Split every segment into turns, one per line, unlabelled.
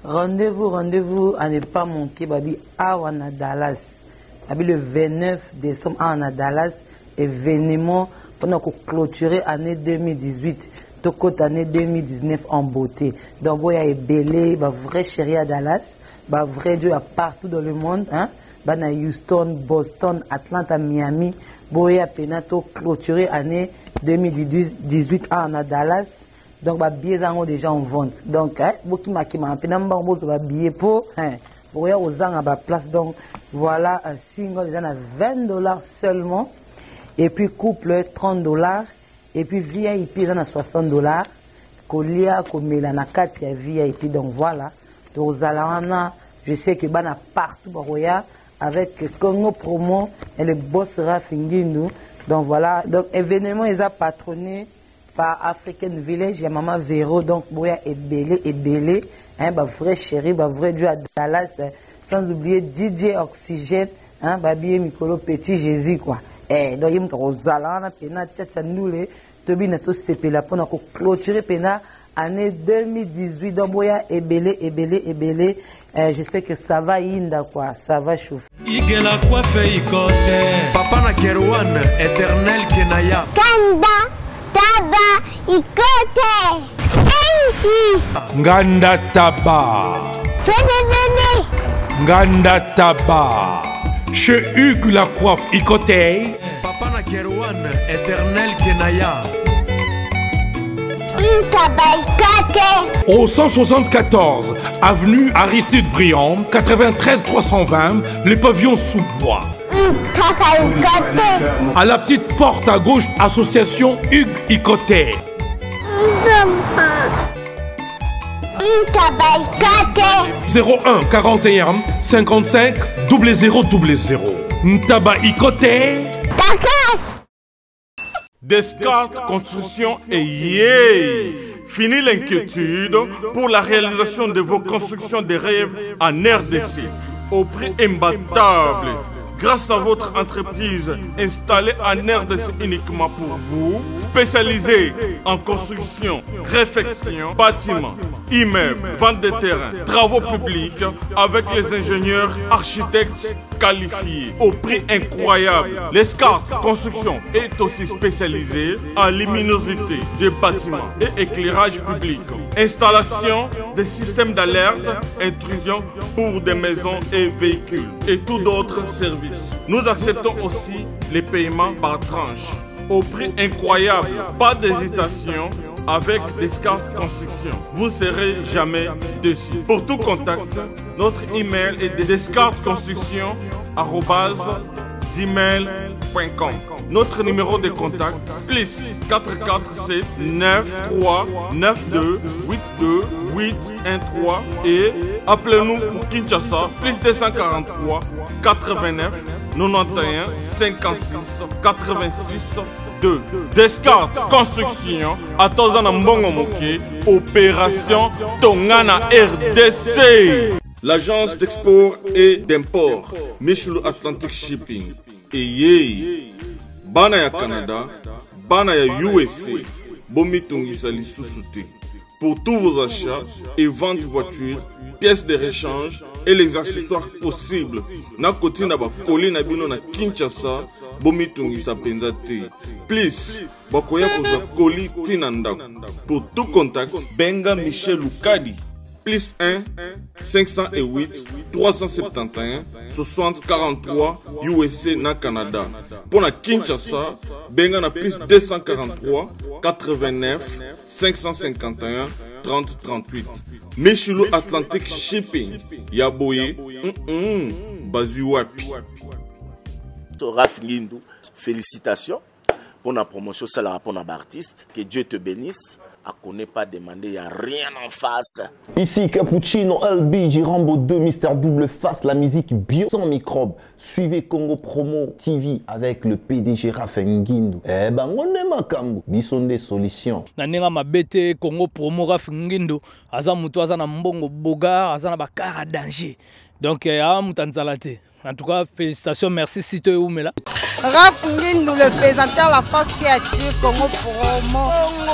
Rendez-vous à ne pas manquer, babi, à Dallas. Babi, le 29 décembre à Dallas, événement pendant qu'on clôturer l'année 2018, toute l'année 2019 en beauté. Donc, il y a belé, bah vrai chéri à Dallas, bah vrai Dieu à partout dans le monde, hein, bah na Houston, Boston, Atlanta, Miami, il y a penato clôturer l'année 2018 à Dallas. Donc, les billets sont déjà en vente. Donc, beaucoup de billets pour aux gens à la place. Donc, voilà un single déjà à $20 seulement. Et puis, couple, $30. Et puis, VIP, ils ont à $60. Colia, Melana 4, il y a VIP. Donc, voilà. Donc, je sais que Bana partout, avec Congo Promo et le boss Rafinguinou. Donc, voilà. Donc, événement, ils ont patronné par African Village, il y a Maman Véro, donc Boya est belé, hein, bah vrai chéri, bah vrai Dieu à Dallas, sans oublier DJ Oxygène, hein, bah bien Mikolo Petit Jésus, quoi. Donc il y a Rosalana, Pena, Tchatcha Noulé, Tobi Nato Sepela, pour nous clôturer Pena, année 2018, donc Boya est belé. Je sais que ça va inda, quoi, ça va chauffer.
Igela coiffe ikote, Papa na Kerwan, éternel Kenaya.
Kanda. Taba ikote sensi
Nganda Taba
Fenenene
Nganda Taba Chez Hugues la coiffe ikote Papa na Kerwan éternel Kenaya
Taba ikote
Au 174 avenue Aristide Briand 93 320 le pavillon sous bois. À la petite porte à gauche, association Hugues Ikoté. 01 41 55 0000. Ntaba Ikoté. Descartes Construction et yeah! Fini l'inquiétude pour la réalisation de vos constructions de rêves en RDC au prix imbattable. Grâce à votre entreprise installée en RDC uniquement pour vous, spécialisée en construction, réfection, bâtiments, immeubles, vente de terrains, travaux publics, avec les ingénieurs architectes qualifiés au prix incroyable. L'escarpe construction est aussi spécialisée en luminosité des bâtiments et éclairage public, installation des systèmes d'alerte, intrusion pour des maisons et véhicules et tout d'autres services. Nous acceptons aussi les paiements par tranche au prix incroyable. Pas d'hésitation avec Descartes Construction. Vous ne serez jamais déçus. Pour tout contact, notre email est descartesconstruction@gmail.com. Notre numéro de contact plus 447 93 92 82 813 et appelez-nous pour Kinshasa plus 243 89 91 56 86 2. Descartes Construction à Tozana Mbongo Moké, opération Tongana RDC. L'agence d'export et d'import Michel Atlantic Shipping et Yei Bana ya Canada, Bana ya USA, Bomitungisa Lissusute. Pour tous vos achats et ventes de voitures, pièces de rechange et les accessoires possibles. Na koti na ba koli na bino na Kinshasa, Bomitungisa Penzate. Please, bakoya koza koli tinanda. Pour tout contact, Benga Michel Lukadi. Plus 1 508 371 60 43 USA na Canada. Pour la Kinshasa, Benga na plus 243 89 551 30 38. Michelo Atlantic Shipping. Yaboye. Bazuapi.
Raph Ngindou, félicitations pour la promotion, c'est la pour l'artiste. Que Dieu te bénisse. connaît pas demander, il n'y a rien en face.
Ici Cappuccino, LB, Rambo 2, Mister Double Face, la musique bio sans microbes. Suivez Congo Promo TV avec le PDG Rafinguindo. Eh ben, on est makambo, bison des solutions.
Nanenga mabete Congo Promo Rafinguindo, aza mutu aza na mbongo boga, aza na bakara danger. Donc, mutanzalate. En tout cas, félicitations, merci Sito et Oumela.
Rafinguindo, le présentateur la force créative Congo Promo.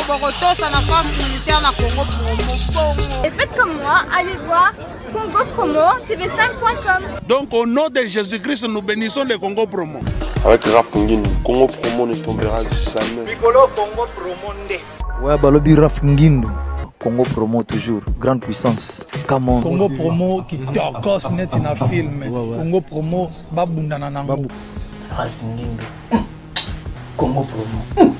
Borotos à la force militaire na Congo Promo.
Et faites comme moi, allez voir Congo Promo, tv5.com.
Donc au nom de Jésus-Christ, nous bénissons le Congo Promo.
Avec Rafinguindo, Congo Promo ne tombera jamais.
Piccolo Congo Promo nde.
Ouais, balobi Rafinguindo. Congo Promo toujours, grande puissance. Comment
Congo Promo qui torcos net in a film. Congo Promo babundana nango.
Rafinguindo. Congo Promo.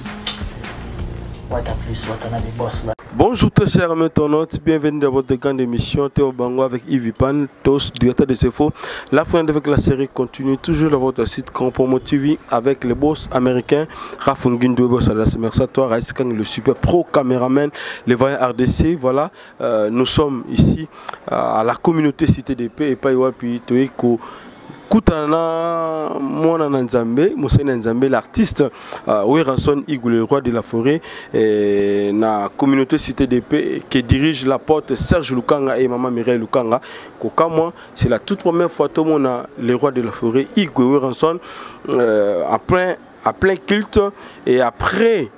Bonjour très chers internautes, bienvenue dans votre grande émission Théo Bango avec Yves Pan, tous directeur des infos. La fin avec la série continue toujours dans votre site Compromo TV avec les boss américains Rafinguindo, merci à toi, Raïs Kang, le super pro caméraman, les voyants RDC. Voilà, nous sommes ici à la communauté Cité des Paix et Païwa puis Toeko. Koutana Mwana Nzambe, Moussa Nzambe, l'artiste Weranson Igou, le roi de la forêt, et la communauté Cité des Paix qui dirige la porte Serge Lukanga et Maman Mireille Lukanga. Moi, c'est la toute première fois que tout le roi de la forêt, Igou Weranson, à plein culte, et après,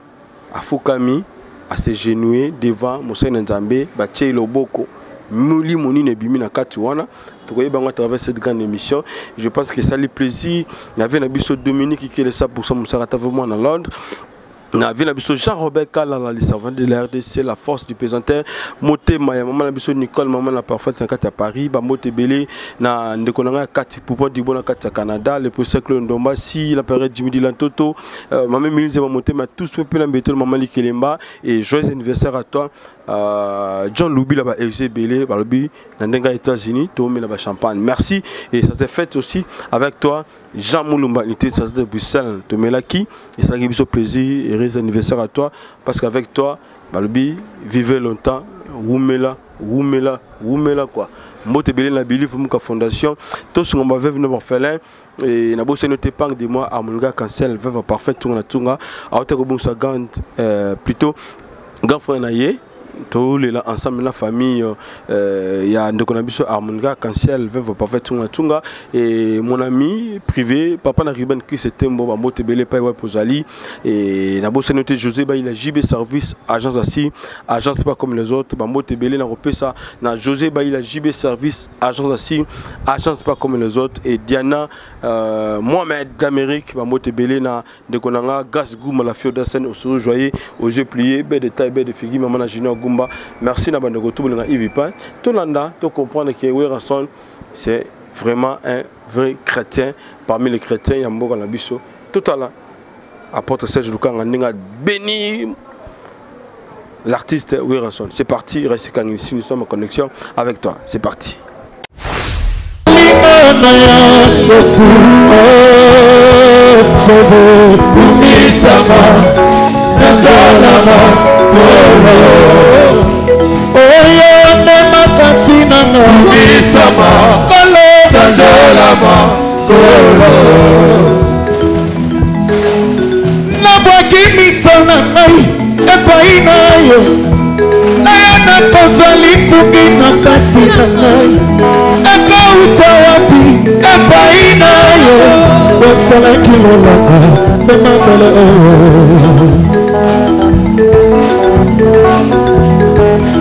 à Fukami, à se genouiller devant Moussa Nzambe, Baché Loboko, Mouli Moni Nebimi na Katuana. À travers cette grande émission, je pense que ça lui plaisir. Il y avait un abisso Dominique qui est ça pour ça, vraiment dans Londres. Il y avait un abisso Jean-Robert Kala, le servant de la RDC, la force du présentateur. Moté Maya, maman abisso Nicole, maman la parfaite à Paris, Moté Belé, na Ndekonanga Kati pour du bon à Canada, le professeur Claude Ndomba, si la période Jimmy Dylan Toto, maman Milise va monter, mais tous peu l'embêter, maman Likelemba, et joyeux anniversaire à toi. John Loubi là-bas, Exé Belé, Balobi, Nandenga États-Unis, Tomé là-bas Champagne. Merci et ça s'est fait aussi avec toi, Jean Moulumba, unité de Bruxelles, Tomé Laki, et ça a été un plaisir et heureux anniversaire à toi parce qu'avec toi, Balobi, vivez longtemps, Woumela quoi. Mote Belé la Bili, Fumuka Fondation, tous ceux qui m'avaient venu orphelin. Et n'a bossé notre épargne de moi à Monga Cancel, veuve parfait, Tunga Tunga, à Otego Gand, plutôt, grand frère Naye. Tous les ensemble la famille, il y a un de Harmonia, Canciel, Veuve Parfait Tunga et mon ami privé, Papa Nariben qui c'était bon, Mote Belé Païwa Pozali et n'a bossé noté José il a JB Service, agence assis, agence pas comme les autres, Mote Belé n'a repé ça, n'a José il a JB Service, agence assis, agence pas comme les autres et Diana Mohamed d'Amérique, Mote Belé n'a de Konanga, Gas Goum la fiole d'Assen au sourire joyeux, aux yeux pliés, bête de taille, bête de figure, maman Junior Gumba. Merci Nabando tout le monde Ivipan. Tout le monde doit comprendre que Weranson c'est vraiment un vrai chrétien. Parmi les chrétiens, il y a Mboga Nabiso. Tout à l'heure, apôtre Serge Lukanga Ninga béni l'artiste Weranson. C'est parti, reste quand ici, nous sommes en connexion avec toi. C'est parti.
Oyone makasi nano bisama kolo sanjolama kolo nabwaki miso na ngai epai na yo naya nakozali suki na kasi na ngai ekauta wapi epai na yo osalaki lolaka na mabele oyo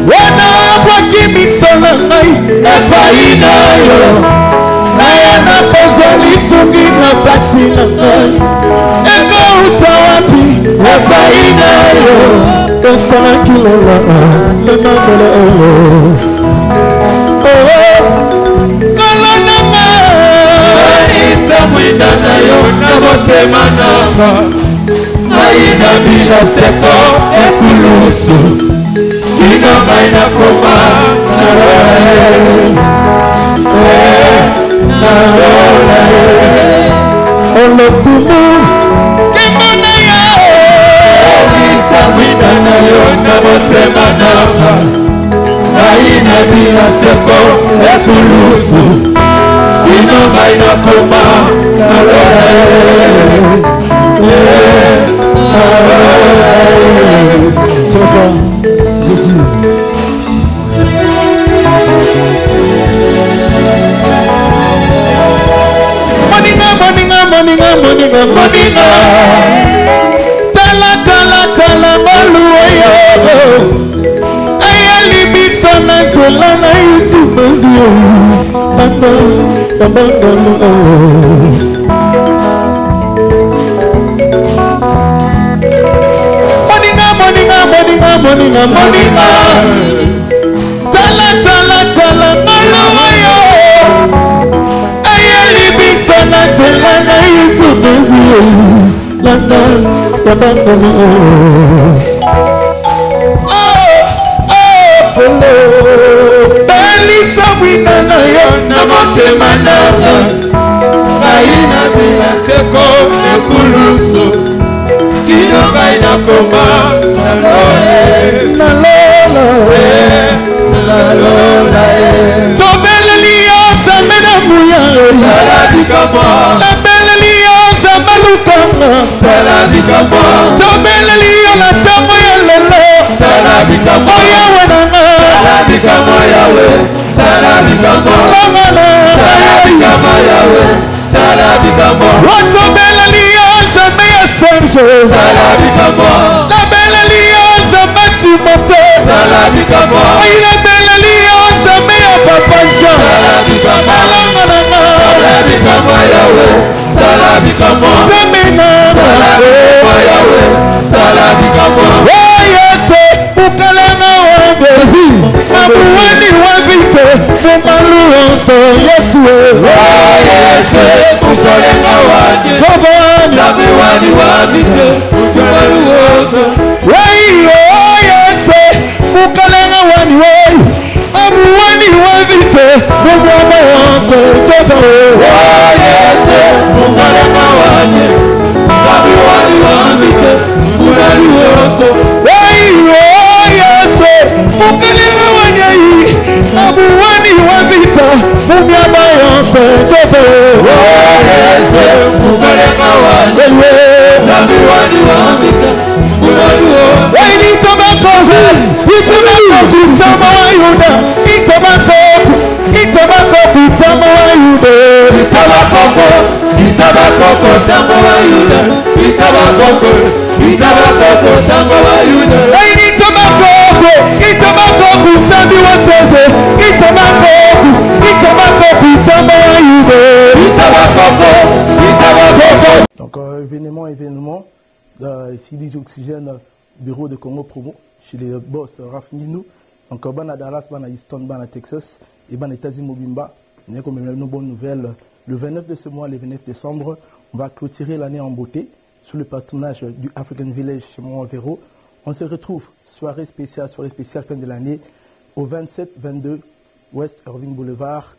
wana bwaki miso na ngai epai na yo naya nakozali sungi na pasi na ngai ekauta wapi epai na yo osalaki lola na mabele oyo kala nanga anisa mwinda na yo na motema nanga naina bila seko ekulusu kino maina koma narola olotumu kimo na yo lisa mwina na yo na motema ekulusu dino ngai nakoma Sofa, Jésus. Moninga tala maluoyo ayalibisa na nzela na yesu mazio moninga tala maluoyo ayalibisa na nzela na yesu mazio Belisa wina na yo na motema nanga ngai na bila seko ekulusu kino ngai nakoma nalola tobeleli yo nzambe na muya nabeleli yo nzambe lukanga tobeleli yo na ntango ya lelo oyawe nanga watobeleli yo nzambe ya sanjo nabeleli yo nzambe timote oyinabeleli yo nzambe ya papanja oyese ukalanga wambe nabuwani wavite mumaluonso yesu oyese ukalanga wambe nabuwani wavite mumaluonso oyese ukalanga wani wey nabuwani wavite mumaluonso oyese ukalanga wambe nabuwani wavite mumaluonso oyese ukalanga wanyai nabuwani wavita mumiaba yonse chope oyese ukalanga wanyai nabuwani wavita mumaluonso itabako kutama wa yuda itabako kutama wa yuda itabako kutama wa yuda itabako kutama wa yuda itabako kusambi wa seze itabako kutama wa yuda itabako.
Donc événement ici DJ Oxygène bureau de Congo Promo chez les boss Raf Ngindo. Donc bana Dallas, bana Houston, bana Texas et bana États-Unis Mobimba. On a comme une bonne nouvelle. Le 29 de ce mois, le 29 décembre, on va clôturer l'année en beauté sous le patronage du African Village chez Mont Véro. On se retrouve soirée spéciale fin de l'année au 27-22 West Irving Boulevard,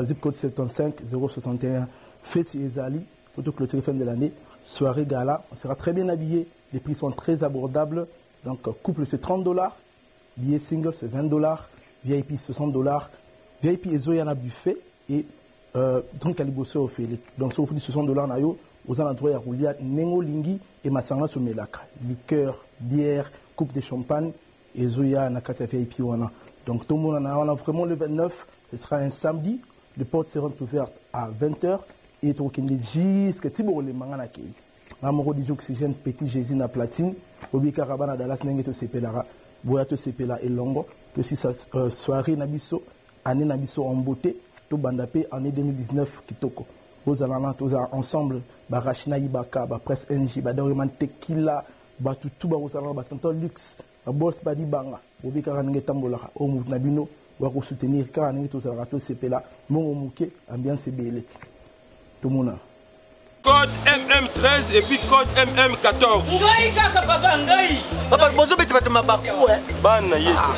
zip code 75 061. Fête Ezali, photo clôturée fin de l'année, soirée gala. On sera très bien habillé. Les prix sont très abordables. Donc couple c'est $30, billet single c'est $20, VIP $60, VIP et Zoyana buffet et drink aliboso au fait. Donc ça vous dit $60 nayo aux endroits à roulia nengo lingi et masanga sur melaka, liqueur, bière, coupe de champagne et Zoya nakata VIP wana. Donc tout le monde en a vraiment le 29, ce sera un samedi, les portes seront ouvertes à 20h et tout le monde jusqu'à Tibo les mangana kei. Amoro DJ Oxygène petit Jésus na platine obi karabana Dallas nenge to sepelara boya to sepela elongo que si sa soirée nabiso année nabiso en beauté to bandapé année 2019 kitoko aux alana tous ensemble ba Rachina Ibaka ba presse NJ ba Doriman Tequila ba tutu ba osala ba tonton luxe ba boss ba di banga obi karanenge tambola o mu nabino wa ko soutenir karanenge to sala to sepela mon muke ambiance belé tout mona
code MM13 et puis code MM14.
Ngai kaka papa ngai. Papa bozo beti batama baku
Bana yetu.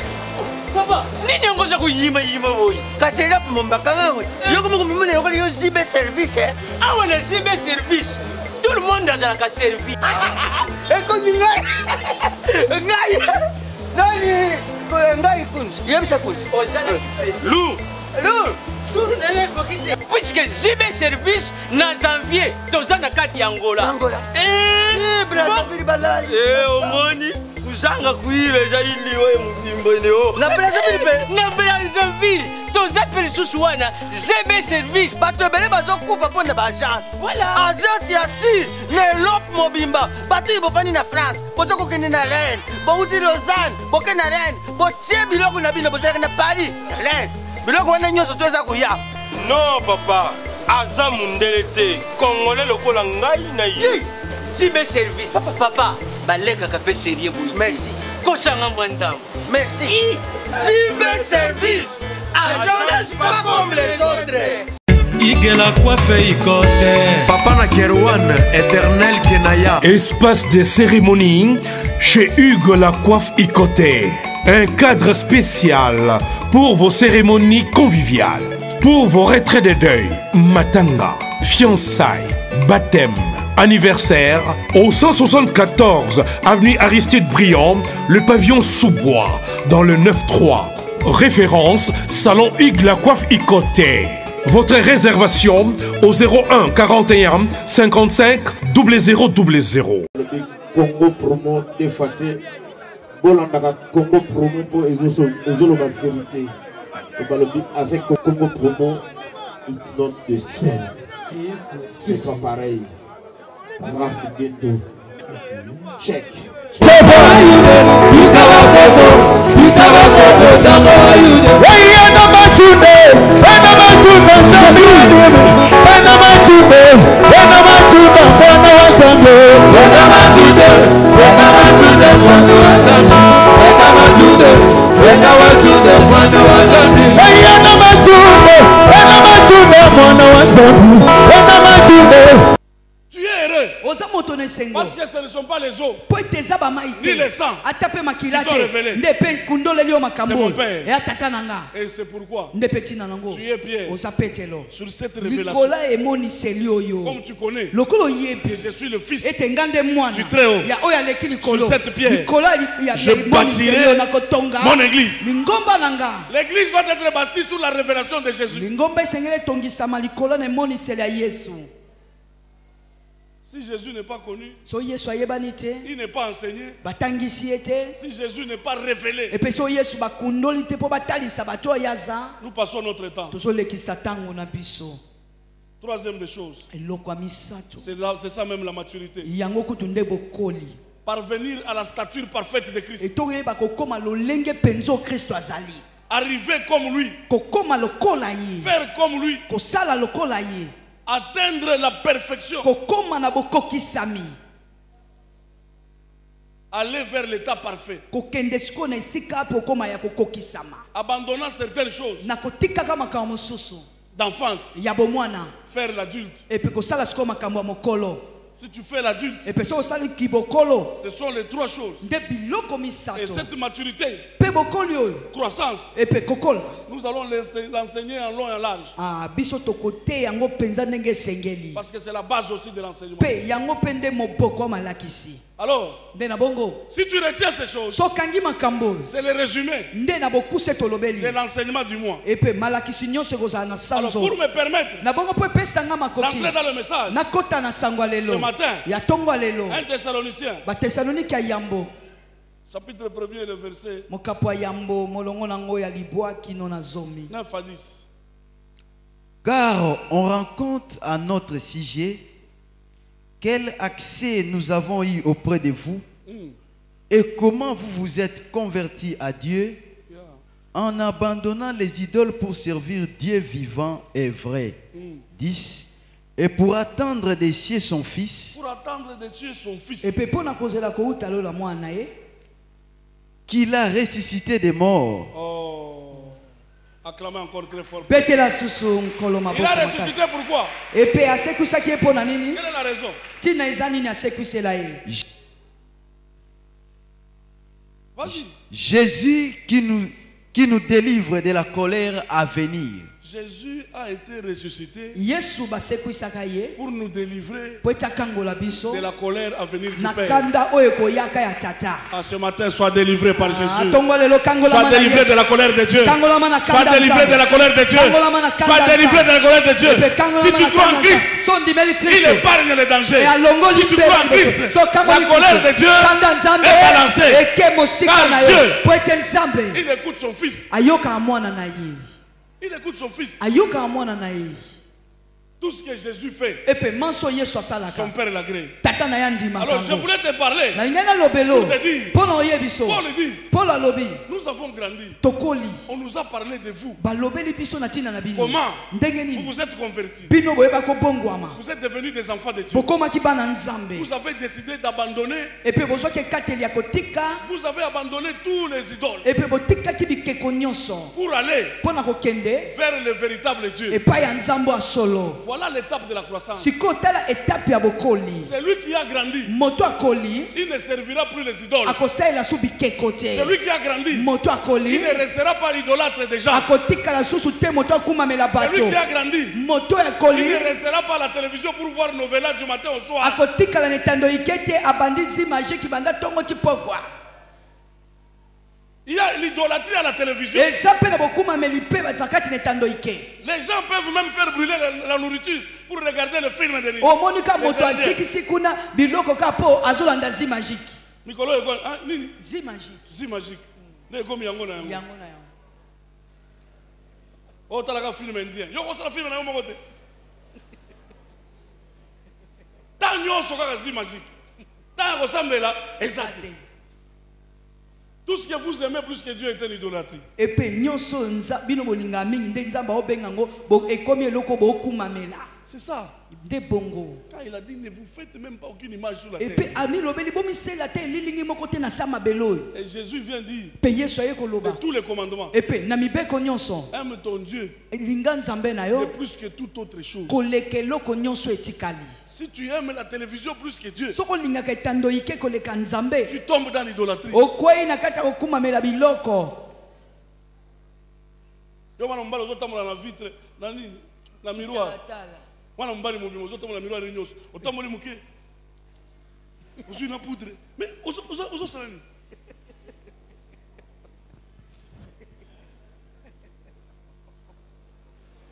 Papa, nini ngoza kuyima boy? Kasela pombaka ngawe. Yoko mumule yoko yo zibe service Ah on a zibe service. Tout le monde a la servi. Eko ngai. Ngai. Ngai kunzi. Yebisa kunzi.
Lou.
Alors, puisque JB Service na janvier, toza na kati ya Angola.
Brazzaville balai.
Omoni kuzanga kuibe jaili we mukimboneo.
Na Brazzaville pe.
Na Brazzaville. Toza pelisusu wana JB Service.
Bato ebele bazokufa pona ba agence.
Voilà.
Agence ya si na Europe mobimba. Bato bofani na France. Bozo kokende na Rennes. Bouti Lausanne. Boke na Rennes. Botie biloko na bino bozalaka na Paris. Rennes. Biloko wana nyonso toza kuya.
Non papa, aza mundele te. Congolais lokola ngai na ye.
JB Service. Papa, baleka kape sérieux boui.
Merci.
Kosanga mwandam.
Merci. JB Service. Agence pas comme les autres.
Igela coiffe ikote.
Papa na Kerwan, éternel Kenaya.
Espace de cérémonie chez Hugues la coiffe Ikoté. Un cadre spécial pour vos cérémonies conviviales, pour vos retraits de deuil, matanga, fiançailles, baptême, anniversaire, au 174 avenue Aristide Briand, le pavillon sous-bois, dans le 9-3. Référence, salon Hugues la coiffe Ikoté. Votre réservation au 01 41 55 0000.
Congo promo de Faté. Bolandaka Congo promo pour ezoloba vérité. Avec Congo promo, it's not the same. C'est pas pareil. Rafigeto. Check.
Tu es heureux. Parce que ce ne sont pas les eaux ni les sangs qui t'ont révélé. C'est mon père. Et c'est pourquoi tu es Pierre. Sur cette révélation, comme tu connais que je suis le fils du Très-Haut, sur cette pierre, je bâtirai mon église. L'église va être bâtie sur la révélation de Jésus. Si Jésus n'est pas connu, il n'est pas enseigné. Si Jésus n'est pas révélé, nous passons notre temps. Troisième des choses, c'est ça même la maturité. Parvenir à la stature parfaite de Christ. Arriver comme lui. Faire comme lui. Atteindre la perfection. Aller vers l'état parfait. Abandonnant certaines choses d'enfance. Faire l'adulte. Si tu fais l'adulte, ce sont les trois choses. Et cette maturité, croissance, nous allons l'enseigner en long et en large. Parce que c'est la base aussi de l'enseignement. Alors, si tu retiens ces choses, c'est le résumé de l'enseignement du mois. Alors, pour me permettre d'entrer dans le message, ce matin, 1 Thessaloniciens, chapitre 1er, le verset 9 à 10.
Car on rencontre à notre sujet quel accès nous avons eu auprès de vous et comment vous vous êtes convertis à Dieu en abandonnant les idoles pour servir Dieu vivant et vrai. 10. Et pour attendre des cieux son Fils.
Pour attendre des cieux son Fils.
Qu'il a ressuscité des morts.
Oh. Acclamez encore très fort. Il a ressuscité pourquoi? Quelle est la raison?
Jésus qui nous délivre de la colère à venir.
Jésus a été ressuscité
Yesu basekwisaka ye
pour nous délivrer
po etakangola biso
de la colère à venir du
na
Père.
kanda oyo koyaka ya tata.
Ce matin, sois délivré par Jésus.
Tongolelo kangola
Sois
mana
délivré
Yesu.
de la colère de Dieu.
Kangolama na
Sois
kanda
délivré
nzambe.
de la colère de Dieu.
Kangolama na kanda
Sois délivré de la colère de Dieu.
Epe kangolama
Si tu
na
crois en
kanda
Christ,
sondimeli Kristo.
il épargne les dangers.
E alongoli
Si tu crois en Christ,
so
la
kamoli
colère de Dieu
kanda nzambe
est balancée.
eke mosika
Car
na yo
Dieu,
po ete nzambe
il écoute son fils.
ayoka mwana na ye.
Il écoute son fils.
Ayoka mwana na ye.
Tout ce que Jésus fait,
epe manso Yesu asalaka.
son Père l'agrée.
Tata na ya ndima.
Alors je voulais te parler.
Na ngena lobelo.
Pour te dire.
Pono oyebiso.
Paul dit.
Paul alobi.
Nous avons grandi.
Tokoli.
On nous a parlé de vous.
Balobeli biso na tina na bino.
Comment
ndenge nini
vous vous êtes convertis?
Bino boyeba ko bongwama.
Vous êtes devenus des enfants de Dieu.
Bokoma ki bana nzambe.
Vous avez décidé d'abandonner.
Epe bozwa ke kateli ya kotika.
Vous avez abandonné tous les idoles.
Epe botika ki bikeko nyonso.
Pour aller
pona kokende
vers le véritable Dieu.
Epa ya nzambo a solo.
Voilà l'étape de la croissance.
Siko tala étape ya bokoli.
C'est lui qui a grandi.
Moto akoli.
Il ne servira plus les idoles.
Akosela su bikeko te.
C'est lui qui a grandi.
Moto akoli.
Il ne restera pas l'idolâtre des gens.
Akotika la susu te moto akumamela bato.
C'est lui qui a grandi.
Moto akoli.
Il ne restera pas à la télévision pour voir novella du matin au soir.
Akotika la netando ikete abandizi magique banda tongo tipokwa.
Il y a l'idolâtrie à la télévision.
Les gens peuvent
même faire brûler la nourriture pour regarder le film de
magique.
Zi magique. Oh, tu as film indien. Yo, on a film na mon côté. Tant yo soka zi magique. Tant ressemble là, exact. Tout ce que vous aimez plus que Dieu est une idolâtrie.
Et puis, nyonso nza bino bolinga mingi nde nzamba obengango bo ekomi eloko bo kumamela.
C'est ça.
De bongo.
Quand il a dit ne vous faites même pas aucune image sur la
terre. Et puis ami lobeli bomi se la terre lilingi moko te na sama belo.
Et Jésus vient dire.
Payer soyez koloba.
De tous les commandements.
Et puis na mibeko nyonso.
Aime ton Dieu.
Linga nzambe na yo.
De plus que toute autre chose.
Kolekelo ko nyonso etikali.
Si tu aimes la télévision plus que Dieu,
soko linga ka tando ike koleka nzambe.
Tu tombes dans l'idolâtrie.
Okwei na kata kokumamela biloko.
Yo wana mbalo zotamula na vitre na nini? Na miroir. Wana mbali mobimo zotamula na miroir nyonso. Otamoli muke. Ozu na poudre. Mais ozo salani.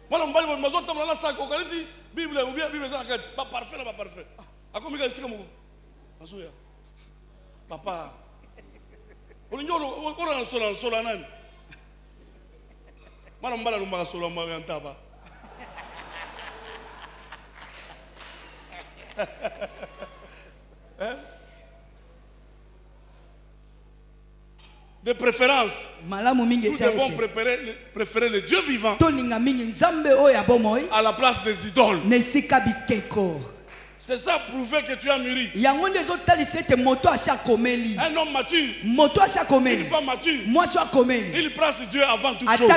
Wana mbali mobimo zotamula na sac okanisi Bible ou bien Bible za nakati. Ba parfait na ba parfait. Akomi ka sika muko. Azoya. Papa. Olinyo ora sola nani? Mana mbala lumba sola mwa yantaba. De préférence, nous devons préférer le Dieu vivant à la place des idoles. C'est ça prouver que tu as mûri. Un homme mature, une femme mature, il place Dieu avant toute chose.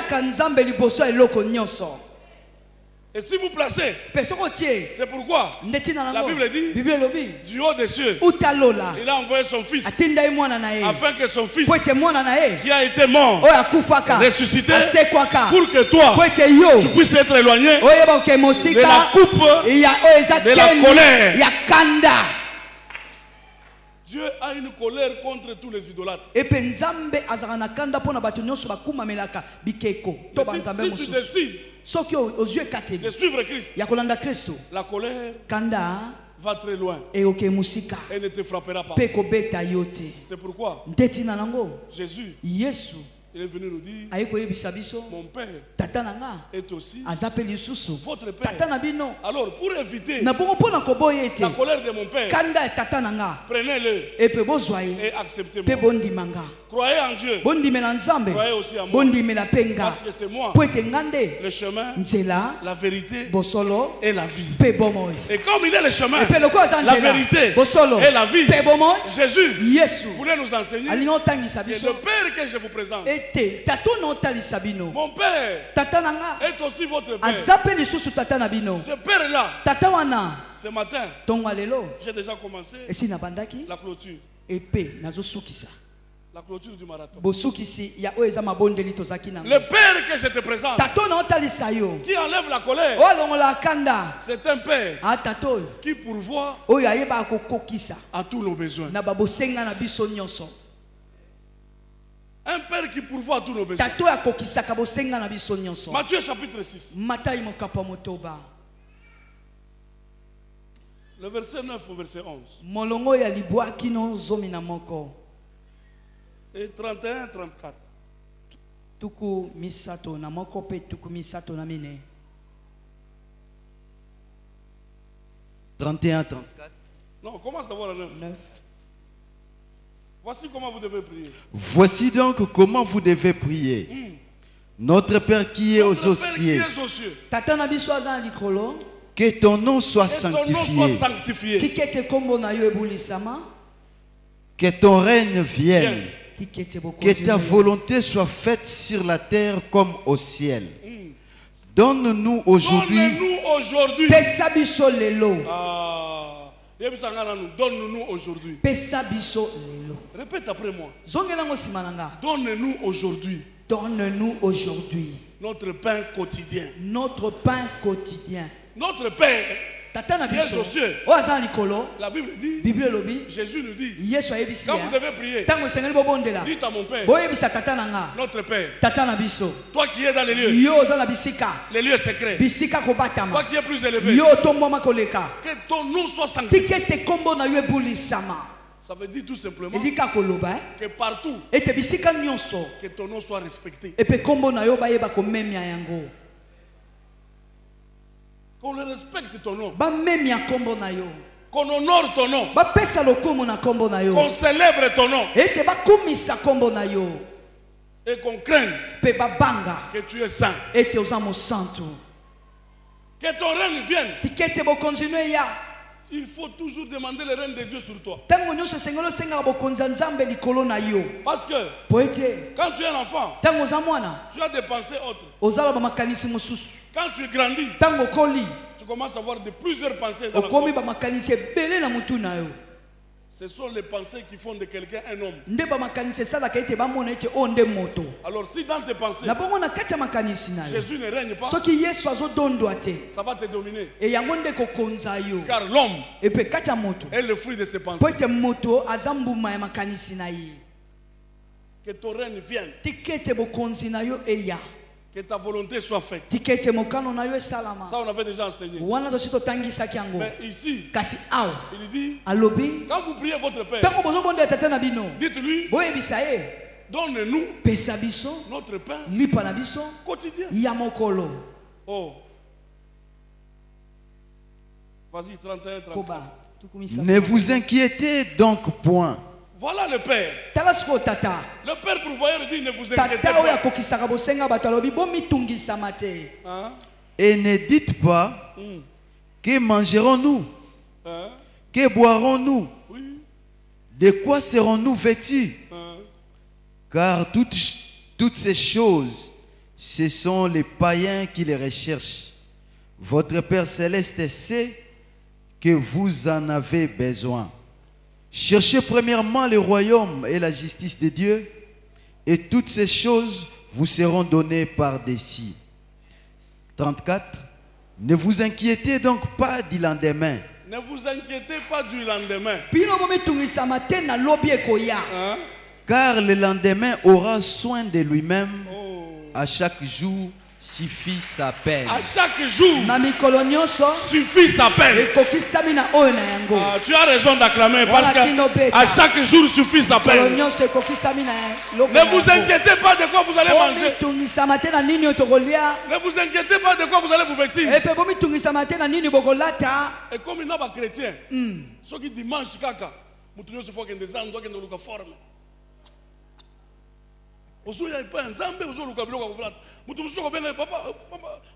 Et si vous placez, c'est pourquoi la Bible dit, du haut des cieux, il a envoyé son fils, afin que son fils, qui a été mort, ressuscité, pour que toi, tu puisses être éloigné de la coupe, de la colère. Dieu a une colère contre tous les idolâtres. Et si tu décides de suivre Christ, la colère va très loin et ne te frappera pas. C'est pourquoi Jésus, il est venu nous dire, mon Père est aussi votre Père. Alors pour éviter la colère de mon Père, prenez-le et acceptez-moi. Croyez en Dieu. Croyez aussi en moi. Parce que c'est moi le chemin, la vérité et la vie. Et comme il est le chemin, la vérité et la vie, Jésus voulait nous enseigner. Et le Père que je vous présente, mon Père est aussi votre Père. Ce Père-là, ce matin, j'ai déjà commencé la clôture.
La clôture du marathon.
Le
Le père que je te présente, qui enlève la colère, c'est un père qui pourvoit à tous nos besoins. Un père qui pourvoit à tous nos besoins. Matthieu chapitre 6. Le verset 9 au verset 11. Et 31, 34.
Tuku misato na moko pe tuku misato na mine.
31, 34.
Non, commence d'abord à 9. Voici comment vous devez prier.
Voici donc comment vous devez prier. Notre Père qui est aux cieux, que ton nom soit sanctifié, que ton règne vienne, que ta volonté soit faite sur la terre comme au ciel. Donne-nous aujourd'hui.
Donne-nous aujourd'hui. Répète après moi. Donne-nous aujourd'hui.
Donne-nous aujourd'hui
notre pain quotidien.
Notre pain quotidien.
Notre Père qui est aux cieux. La Bible dit, Jésus nous dit, quand vous devez prier, dites à mon Père, notre Père, toi qui es dans les lieux secrets, toi qui es plus élevé, que ton nom soit sanctifié. Ça veut dire tout simplement que partout, que ton nom soit respecté. Qu'on le respecte ton nom. Qu'on honore ton nom. Qu'on célèbre ton nom. Et qu'on craigne que tu es saint. Que ton règne vienne. Il faut toujours demander le règne de Dieu sur toi. Parce que quand tu es un enfant, tu as des pensées autres. Quand tu grandis, tu commences à avoir de plusieurs pensées dans la vie. Ce sont les pensées qui font de quelqu'un un homme. Alors si dans tes pensées, Jésus ne règne pas, ça va te dominer. Car l'homme est le fruit de ses pensées. Que ton règne vienne. Que ta volonté soit faite. Ça, on avait déjà enseigné. Mais ici, il dit, quand vous priez votre Père, dites-lui, donne-nous notre pain quotidien. Oh. Vas-y, 31, 33.
Ne vous inquiétez donc point.
Voilà le Père. Le Père pourvoyeur dit ne vous inquiétez pas. Hein?
Et ne dites pas que mangerons-nous, que boirons-nous, de quoi serons-nous vêtus, car toutes ces choses, ce sont les païens qui les recherchent. Votre Père Céleste sait que vous en avez besoin. Cherchez premièrement le royaume et la justice de Dieu, et toutes ces choses vous seront données par-dessus. 34. Ne vous inquiétez donc pas du lendemain.
Ne vous inquiétez pas du lendemain.
Hein? Car le lendemain aura soin de lui-même. À chaque jour suffit sa peine.
À chaque jour suffit sa peine. Tu as raison d'acclamer parce qu'à chaque jour suffit sa peine. Ne vous inquiétez pas de quoi vous allez manger. Ne vous inquiétez pas de quoi vous allez vous vêtir. Et comme il n'y a pas de chrétiens, ceux qui dimanche kaka, il faut que des gens doivent nous former. Ozoya pas nzambe ozoluka biloko kuvula mutu musoko benga papa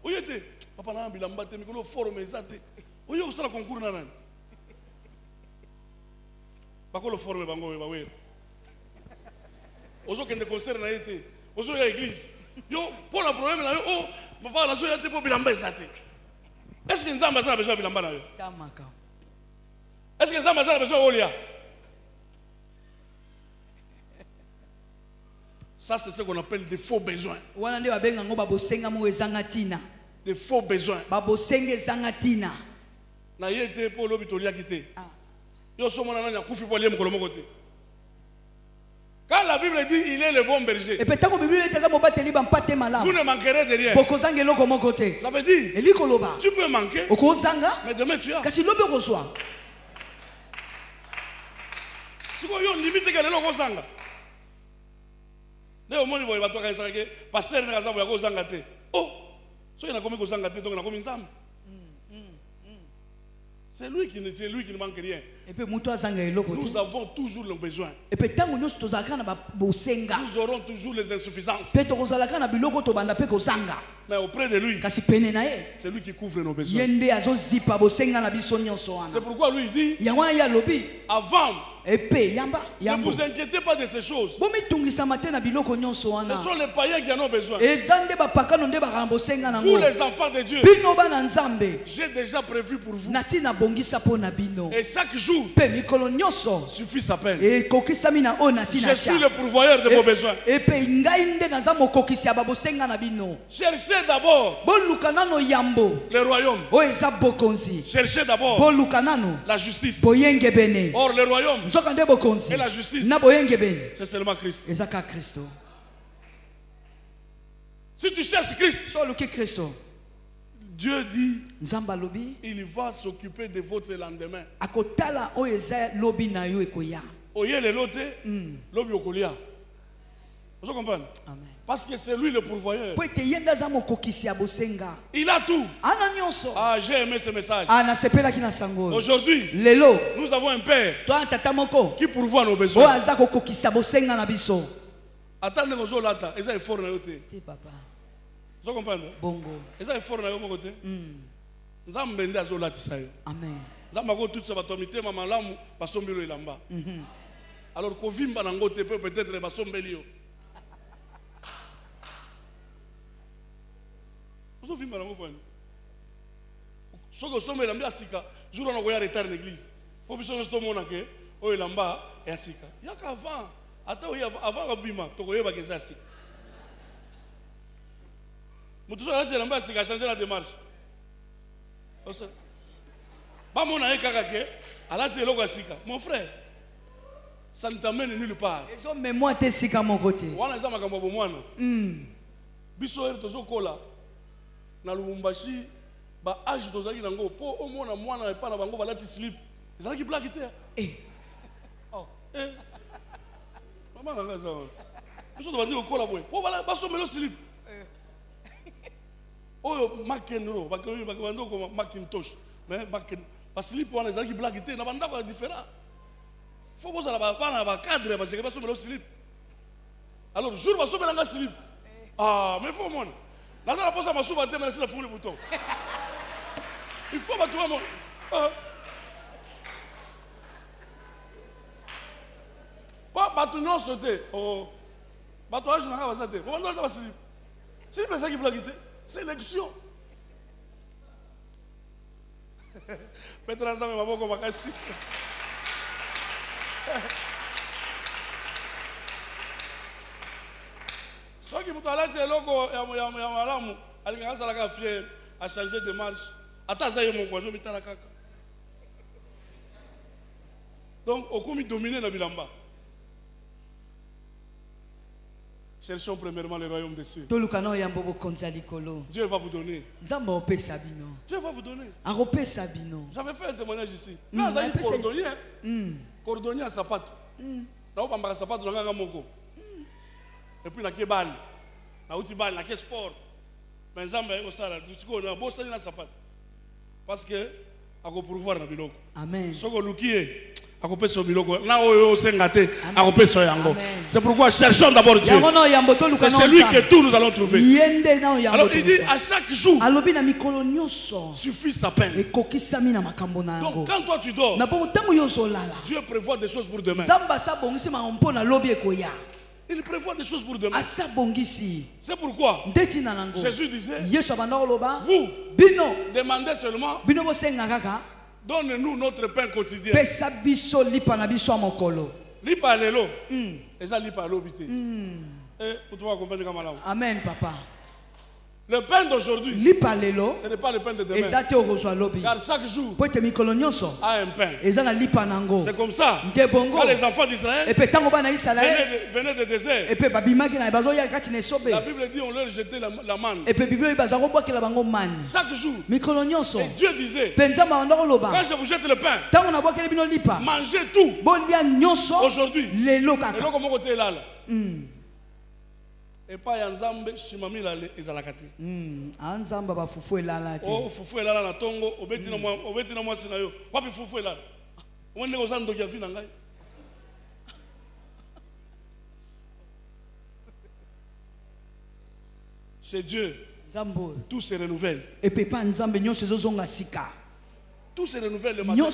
oyete papa na bilamba te mikolo forme ezate oyo osala concours na nani bakolo forme bango ba wera ozokende concert na yete ozoya église yo pour le problème na yo oh papa na so yate po bilamba ezate est-ce que nzambe azana besoin bilamba na yo tamaka est-ce que nzambe azana besoin olia Ça, c'est ce qu'on appelle des faux besoins. Des faux besoins. Na yete pour l'obitolia quitté. Yo sommes en train de couper pour aller me côté. Quand la Bible dit il est le bon berger, vous ne manquerez de rien. Ça veut dire tu peux manquer, mais demain tu as. Si vous avez une limite, vous avez une c'est lui qui ne manque rien. Nous avons toujours le besoin. Nous aurons toujours les insuffisances. Mais auprès de lui, c'est lui qui couvre nos besoins. C'est pourquoi lui dit, avant, ne vous inquiétez pas de ces choses. Ce sont les païens qui en ont besoin. Vous les enfants de Dieu, j'ai déjà prévu pour vous. Et chaque jour suffit sa peine. Je suis le pourvoyeur de vos besoins. Cherchez d'abord le royaume. Cherchez d'abord la justice. Or le royaume et la justice, c'est seulement Christ. Si tu cherches Christ, Dieu dit il va s'occuper de votre lendemain. Oye le lote, lobi okolia. Vous comprenez? Parce que c'est lui le pourvoyeur. Il a tout. Ah, j'ai aimé ce message. Aujourd'hui, nous avons un père qui pourvoit nos besoins. Attendez vos olata, ils ont effort na yote. Vous comprenez? Ils ont effort na yo côté. Nzambe ndi azolati sayo. Amen. Nzamba ko toute sa batomité mama lamu basombelo ilamba. Alors ko vimba na ngote peut-être basombelio. Vous vivez dans le monde. Ce que sommes là, sika. Jour on a voyé retard l'église. Pour que nous sommes là que, oh il lamba et sika. Il y a qu'avant, attends avant Rabima, tu connais pas que ça sika. Mais tout ça là, tu lamba sika changer la démarche. Pas mon aïe kakake, à la télé loga sika. Mon frère, ça ne t'amène nulle part. Ils ont mémoire tes sika mon côté. Wana za makambo bomwana. Biso er tozo kola. Na Lubumbashi ba âge tozaki nango po omona mwana epa na bango balati slip ezalaki blague te mama nanga za biso to bandi kokola boye po bala basomelo slip oyo makenro bakando ko Macintosh mais maken ba slip wana ezalaki blague te na banda ko différent faut bosa la ba na ba cadre ba jeke basomelo slip alors jour basomela nga slip mais faut mon. Là, la pose à ma soupe à terre, c'est la foule le bouton. Il faut battre moi. Pas battre non sauter. Oh, battre je n'ai pas sauté. Comment on doit passer? C'est une personne qui peut quitter. C'est l'élection. Mettre ensemble ma boque ma casse. Ceux qui m'ont allé dire logo ya malamu alingaza la fier à changer de marche atazaye mon kwazo mitala kaka donc okomi dominer na bilamba. Cherchons premièrement le royaume des cieux. Dieu va vous donner. Dieu va vous donner. J'avais fait un témoignage ici. Quand vous avez cordonnier à sapato. Là où on sapato dans moko. Et puis, il y a bal, il y a sport. Mais il y a un sapat. Parce que, il y a pouvoir dans le biloko. Amen. C'est pourquoi cherchons d'abord Dieu. C'est celui que tout nous allons trouver. Alors il dit à chaque jour suffit sa peine. Donc quand toi tu dors, Dieu prévoit des choses pour demain. Il prévoit des choses pour demain. C'est pourquoi Jésus disait, vous demandez seulement, donne-nous notre pain quotidien. Lipa lelo, eza lipa lobité.
Amen, papa.
Le pain d'aujourd'hui, ce n'est pas le pain de demain. Car chaque jour a un pain. C'est comme ça. Quand les enfants d'Israël venaient du désert, la Bible dit on leur jetait la manne. Chaque jour. Et Dieu disait, quand je vous jette le pain, mangez tout. Aujourd'hui. Et pas Yanzambe Shimamila ezalakati.
Anzamba ba fufu elala te.
Oh fufu elala na tongo obeti na mwasi na yo. Wapi fufu elala? Wende ko sando kia fina ngai. C'est Dieu.
Zambo.
Tout se renouvelle.
Et pepa nzambe nyonso ezozonga sika.
Tout se renouvelle le matin.
Comme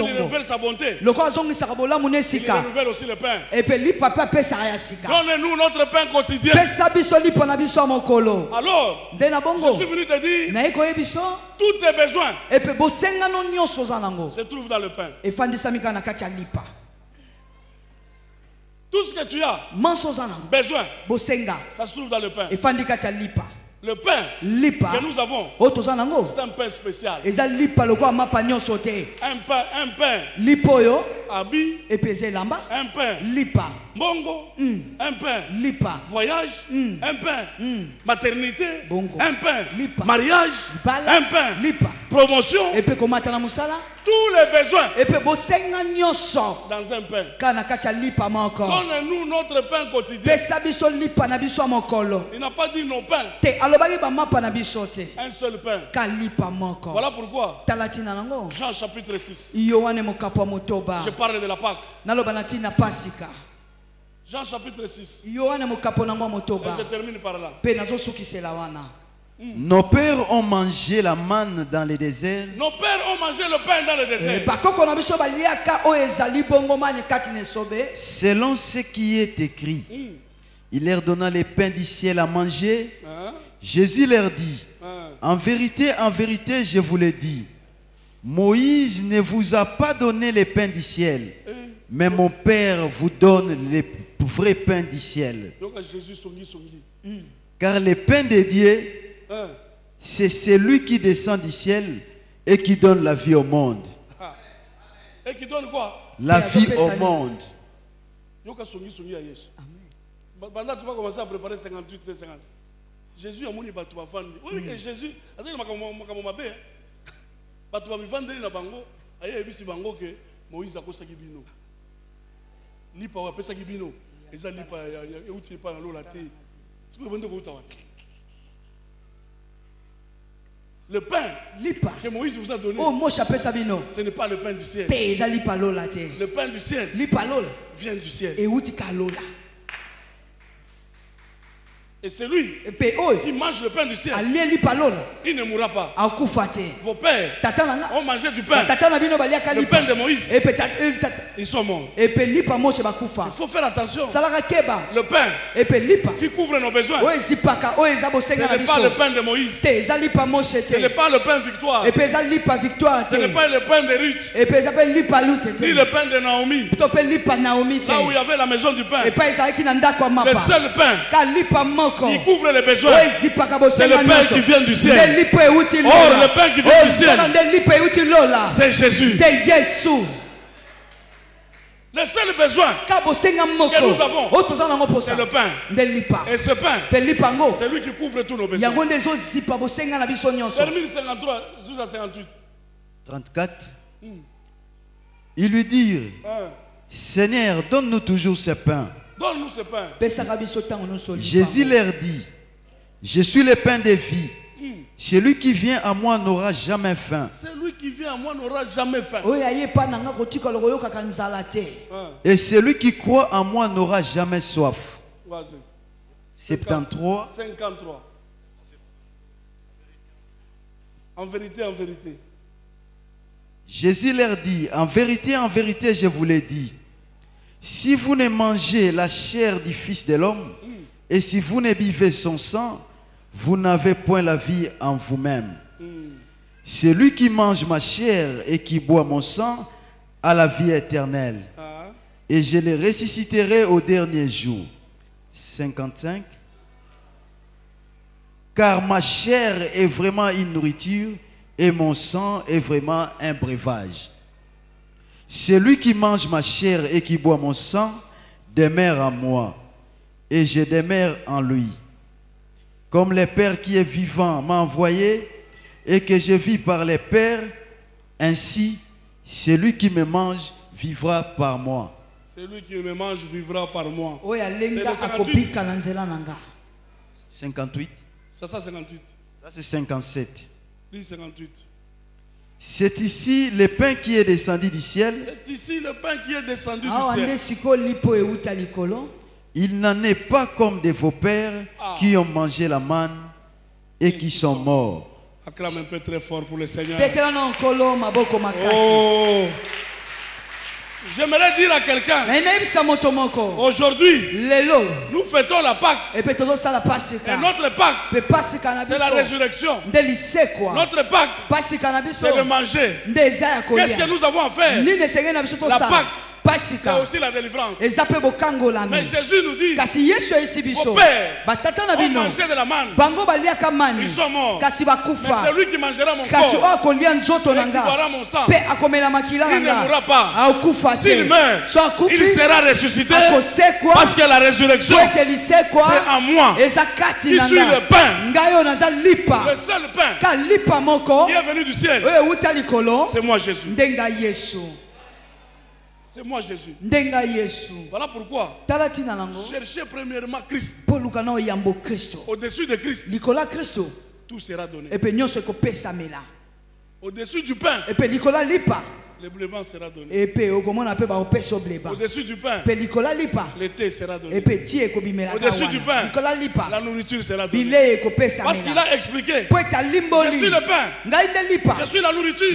il renouvelle sa bonté,
il
renouvelle aussi le pain. Donne-nous notre pain quotidien. Alors, je suis venu te dire, tous tes besoins se trouvent dans le pain. Tout ce que tu as besoin, ça se trouve dans le pain. Le pain que nous avons, c'est un pain spécial. Un pain habit, un pain bongo, un pain voyage, un pain maternité, un pain mariage, un pain promotion, tous les besoins dans un pain. Donne-nous notre pain quotidien. Il n'a pas dit nos pains. Un seul pain. Voilà pourquoi Jean chapitre 6. Je parle de la Pâque. Jean chapitre 6. Et je termine par là.
Nos pères ont mangé la manne dans le désert.
Nos pères ont mangé le pain dans le désert.
Selon ce qui est écrit, il leur donna les pains du ciel à manger. Jésus leur dit, en vérité, je vous le dis, Moïse ne vous a pas donné les pains du ciel, mais mon Père vous donne les vrais pains du ciel. Car le pain de Dieu, c'est celui qui descend du ciel et qui donne la vie au monde.
Et qui donne quoi?
La vie au monde.
Pendant tu vas commencer à préparer 58 et 50. Jésus a moni batu bafandi. Oui que Jésus, azali makamo mabe. Batu ba mivandeli na bango, aye ebisi bango ke Moïse akosaki bino. Lipa wa pesa bino. Eza lipa ya uti pa na lola te. Siku bando ko utawa. Le pain que Moïse vous a donné, ce n'est pas le pain du ciel. Le pain du ciel vient du ciel. Et c'est lui qui mange le pain du ciel. Il ne mourra pas. Vos pères ont mangé du pain. Le pain de Moïse. Ils sont morts. Il faut faire attention. Le pain qui couvre nos besoins, ce n'est pas le pain de Moïse. Ce n'est pas le pain victoire. Ce n'est pas le pain de Ruth. Ni le pain de Naomi. Là où il y avait la maison du pain. Le seul pain qui couvre les besoins, c'est le pain qui vient du ciel. Or, le pain qui vient du ciel, c'est Jésus. Le seul besoin que nous avons, c'est le pain. Et ce pain, c'est lui qui couvre tous nos besoins. Termine 53 jusqu'à 58.
34. Ils lui dirent, Seigneur, donne-nous toujours ce pain.
Donne-nous ce pain.
Jésus leur dit, je suis le pain de vie. Celui qui vient à moi n'aura jamais faim.
Celui qui vient à moi n'aura jamais faim.
Et celui qui croit en moi n'aura jamais soif. 73.
53. En vérité, en vérité.
Jésus leur dit, en vérité, je vous l'ai dit. Si vous ne mangez la chair du Fils de l'homme, et si vous ne buvez son sang, vous n'avez point la vie en vous-même. Celui qui mange ma chair et qui boit mon sang a la vie éternelle. Et je le ressusciterai au dernier jour. 55. Car ma chair est vraiment une nourriture et mon sang est vraiment un breuvage. Celui qui mange ma chair et qui boit mon sang demeure en moi et je demeure en lui. Comme le Père qui est vivant m'a envoyé et que je vis par le Père, ainsi celui qui me mange vivra par moi.
Celui qui me mange vivra par moi.
C'est 58.
Ça 58.
Ça c'est 57.
Lui 58.
C'est ici le pain qui est descendu du ciel.
C'est ici le pain qui est descendu du ciel.
Il n'en est pas comme de vos pères qui ont mangé la manne et qui sont morts.
Acclame un peu très fort pour le Seigneur.
Oh.
J'aimerais dire à quelqu'un, aujourd'hui, nous fêtons la Pâque. Et notre Pâque, c'est la résurrection. Notre Pâque, c'est le manger. Qu'est-ce que nous avons à faire? La Pâque, c'est aussi la délivrance. Mais Jésus nous dit, vos pères ont mangé de la manne. Ils sont morts. Mais celui qui mangera mon corps et qui boira mon sang, il ne mourra pas. S'il meurt, il sera ressuscité. Parce que la résurrection, c'est en moi. Je suis le pain. Le seul pain qui est venu du ciel, c'est moi Jésus. C'est moi Jésus. Voilà pourquoi cherchez premièrement Christ. Au-dessus de Christ, tout sera donné. Au-dessus du pain, le blé sera donné. Au-dessus du pain, le thé sera donné. Au-dessus du pain, la nourriture sera donnée. Parce qu'il a expliqué, je suis le pain, je suis la nourriture,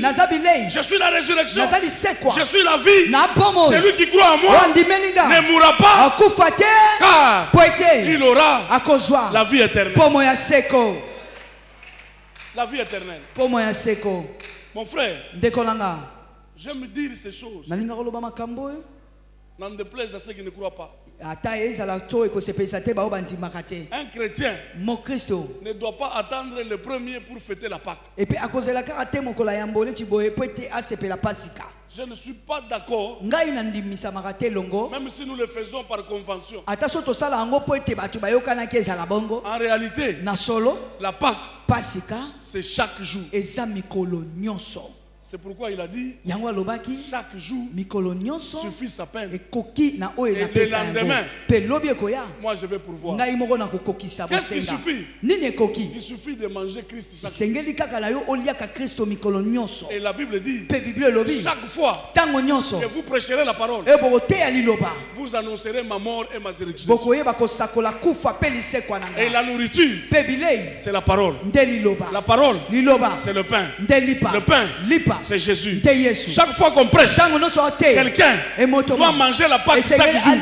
je suis la résurrection, je suis la vie. Celui qui croit en moi ne mourra pas, car il aura la vie éternelle. La vie éternelle. Mon frère, j'aime dire ces choses. N'en déplaise à ceux qui ne croient pas. Un chrétien ne doit pas attendre le premier pour fêter la Pâque. Je ne suis pas d'accord, même si nous le faisons par convention. En réalité, la Pâque, c'est chaque jour. C'est pourquoi il a dit, chaque jour suffit sa peine. Et le lendemain, moi je vais pourvoir. Qu'est-ce qui suffit? Il suffit de manger Christ chaque jour. Et la Bible dit, chaque fois que vous prêcherez la parole, vous annoncerez ma mort et ma résurrection. Et la nourriture, c'est la parole. La parole, c'est le pain. Le pain, c'est Jésus. Chaque fois qu'on prêche, quelqu'un doit manger la Pâque chaque jour.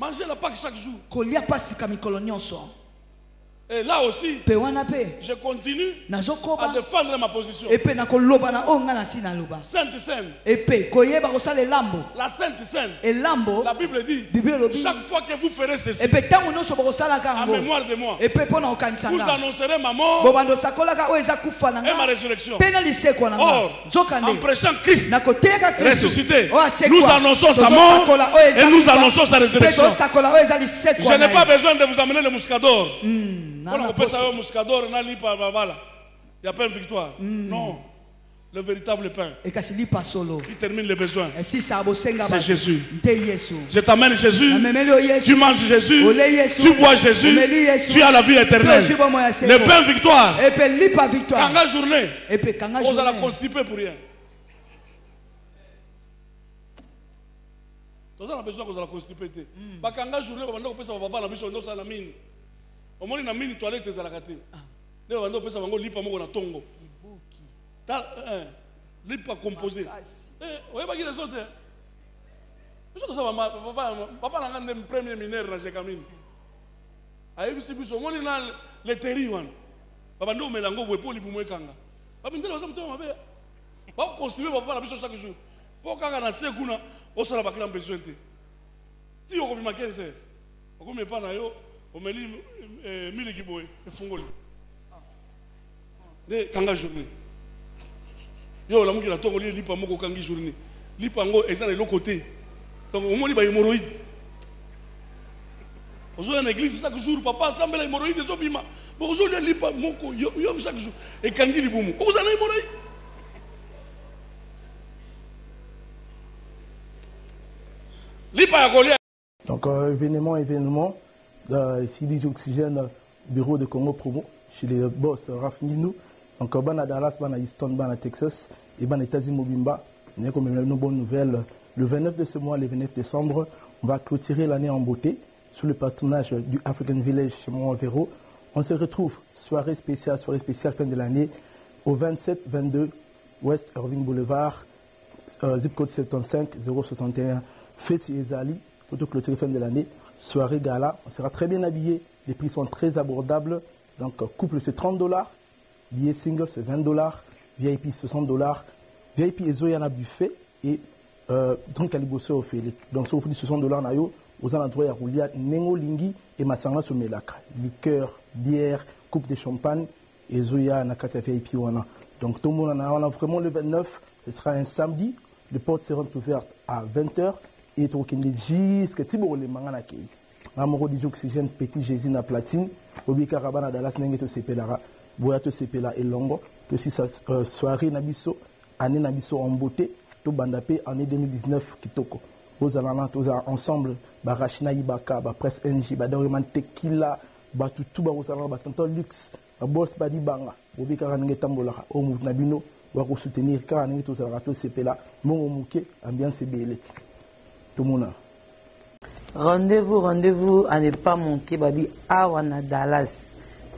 Manger la Pâque chaque jour. Et là aussi, je continue à défendre ma position. Sainte Seine. La Sainte Seine. La Bible dit, chaque fois que vous ferez ceci, en mémoire de moi, vous annoncerez ma mort et ma résurrection. Or, en prêchant Christ ressuscité, nous annonçons sa mort et nous annonçons sa résurrection. Je n'ai pas besoin de vous amener le Muscador. Quand on peut savoir Muscador, il n'y a pas une victoire. Non. Le véritable pain qui termine les besoins, c'est Jésus. Je t'amène Jésus, tu manges Jésus, tu bois Jésus, tu as la vie éternelle. Le pain victoire. Quand la journée, on a constipé pour rien. On a besoin qu'on a constipé. Quand la journée, on a besoin qu'on a besoin qu'on a mine. Au moins, il a mis une toilette et la gâté. On a besoin qu'on a lipa mon tongo. Lipa composé. Vous voyez pas qui les autres? Papa n'a pas de premier mineur dans le camin. Aïe, si vous avez les terriens, papa nous melango pour les boumoué kanga. Papa nous avons dit, papa continuer papa la mission chaque jour. Pour quand on a 5 kuna, on sera pas besoin de. Si on a 15 heures, on ne pas nayo, on met 1000 kiboy et fongoli. De kanga journée. Yo la muki la tongo li lipa moko kangi journée. Lipa ngo ezana l'autre côté. Donc au moins il y a hémorroïde. Aujourd'hui en église chaque jour papa semble la hémorroïde zo bima. Bon aujourd'hui lipa moko yo chaque jour et kangi li boum. Vous avez hémorroïde. Lipa ya kolia.
Donc événement ici DJ Oxygène bureau de Congo Promo chez les boss Raf Ninou. Donc ban à Dallas, ban à Houston, ban à Texas et ban à États-Unis Mobimba. On a comme une bonne nouvelle. Le 29 de ce mois, le 29 décembre, on va clôturer l'année en beauté sous le patronage du African Village chez Montvéro. On se retrouve soirée spéciale fin de l'année au 27-22 West Irving Boulevard, zip code 75 061 Feti Ezali. Pour clôturer fin de l'année, soirée gala. On sera très bien habillé. Les prix sont très abordables. Donc couple c'est $30. Billet single c'est $20, VIP $60, VIP et Zoyana buffet et donc Caliboso au fait. Donc sauf $60 nayo, aux endroits à Roulia, Nengo Lingi et Masanga Sumelaka. Liqueur, bière, coupe de champagne et Zoya Nakata VIP wana. Donc tout le monde en a vraiment le 29, ce sera un samedi. Les portes seront ouvertes à 20h et tout le jusqu'à Tibo les mangana kei. Amoro DJ Oxygène Petit Jésus na platine, Obika Rabana Dallas Nengeto Sepelara. Boyato Sepela et Longo, aussi sa soirée Nabiso, année Nabiso en beauté, tout bandapé année 2019 Kitoko. Aux allant ensemble, Barachina Ibaka, Presse NJ, Badoriman Tequila, Batutu, aux allant, Batanto Luxe, Boss Badi Banga, Obika Rangetambola, Omu Nabino, Wako soutenir, car Anito Zarato Sepela, Mon Mouké, ambiance belé. Tout le monde.
Rendez-vous à ne pas manquer, Babi Awana Dallas.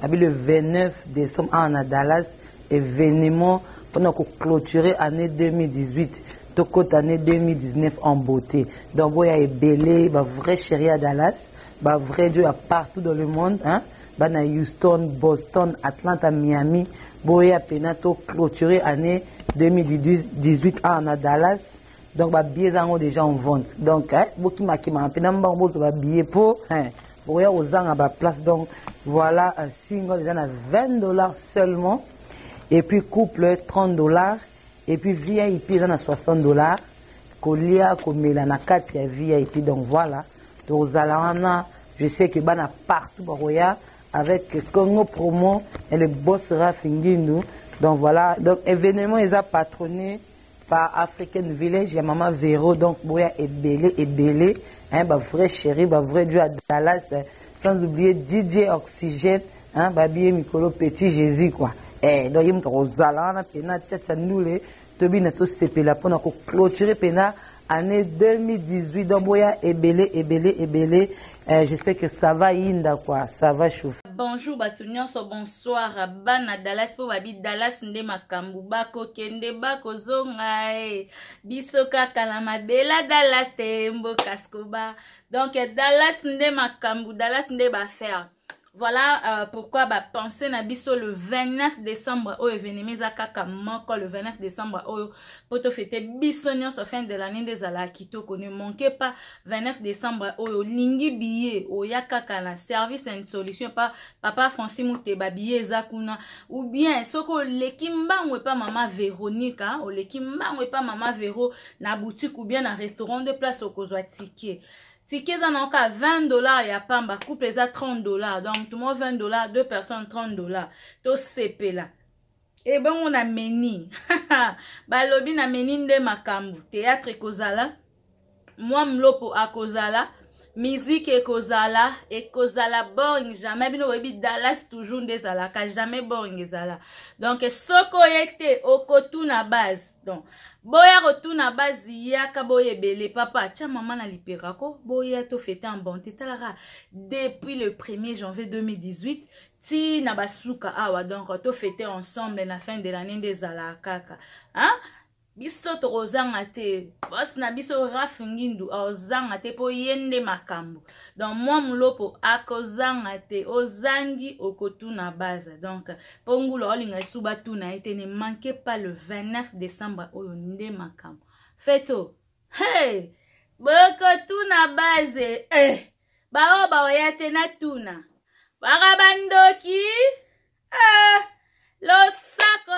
Le 29 décembre à Dallas, événement pendant qu'on clôturer l'année 2018, tout l'année 2019 en beauté. Donc, il y a belé, vrai chéri à Dallas, vrai Dieu partout dans le monde, hein? À Houston, Boston, Atlanta, Miami, il y a clôturer l'année 2018 à Dallas. Donc, les billets sont déjà en vente. Donc, beaucoup de billets pour. Aux gens à la place, donc voilà un single, ils en a $20 seulement, et puis couple $30, et puis VIP, ils en a $60, Kolia, Komela, Katia, VIP, donc voilà. Donc je sais que Bana partout, avec Congo Promo et le boss Raf Ngindu, donc voilà, donc événement, ils ont patronné par African Village, il y a Maman Véro, donc Boya est belé. Hein, vrai chéri, vrai Dieu à Dallas, sans oublier DJ Oxygène, hein, Babi Mikolo Petit Jésus, quoi. Donc, il y a Rosalana, Pena, Tchatsa Noulé, Tobi Nato Sepela, pour clôturer Pena, année 2018, donc, Boya est belé. Je sais que ça va inda, quoi, ça va chauffer.
Bonjour, Batunion, bonsoir, Bana Dallas, pour Babi Dallas, Nde Makambu, Bako Kende, Bako Zongae, Bisoka Kalamabela, Dallas, Tembo, Kaskoba. Donc, Dallas, Nde Makambu, Dallas, Nde Bafer. Voilà pourquoi penser na biso le 29 décembre au événement zakaka moko le 29 décembre au poto fêter bisonion sur fin de l'année des ala kitoko ne manquez pas 29 décembre au lingi billet au yakaka na service and solution pas papa Francis Muteba billet zakuna ou bien soko lekimba ou pas maman Véronica ou lekimba ou pas maman Véro na boutique ou bien na restaurant de place au kozwa ticket. Tickets en encore $20, ya pamba couple les a $30. Donc tout le monde $20, deux personnes $30. To CP là. Et ben on a meni. Balobi na meni nde makambu. Théâtre kozala. Moi mlopo a kozala. Musique et kozala boring jamais bino webi Dallas toujours des alaka jamais boring ezala. Donc soko yete okotu na base. Donc boya retour na base yaka boye belé papa tia maman na liperako boya to fêter en bonté talara depuis le 1er janvier 2018 ti na basuka awa donc to fêter ensemble la fin de l'année des alaka hein. Biso tozanga te boss na biso Raf Ngindu ozanga te po yende makambo donc moi mlopo akozanga te ozangi okotu na base donc pongulo olinga suba tu na été ne manquez pas le 29 décembre oyo nde makambo feto hey boko tuna base bao baoya tena tuna barabandoki losako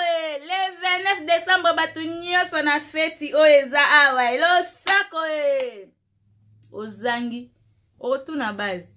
le 29 décembre batu nyonso na feti oyo eza awa losako ozangi otuna base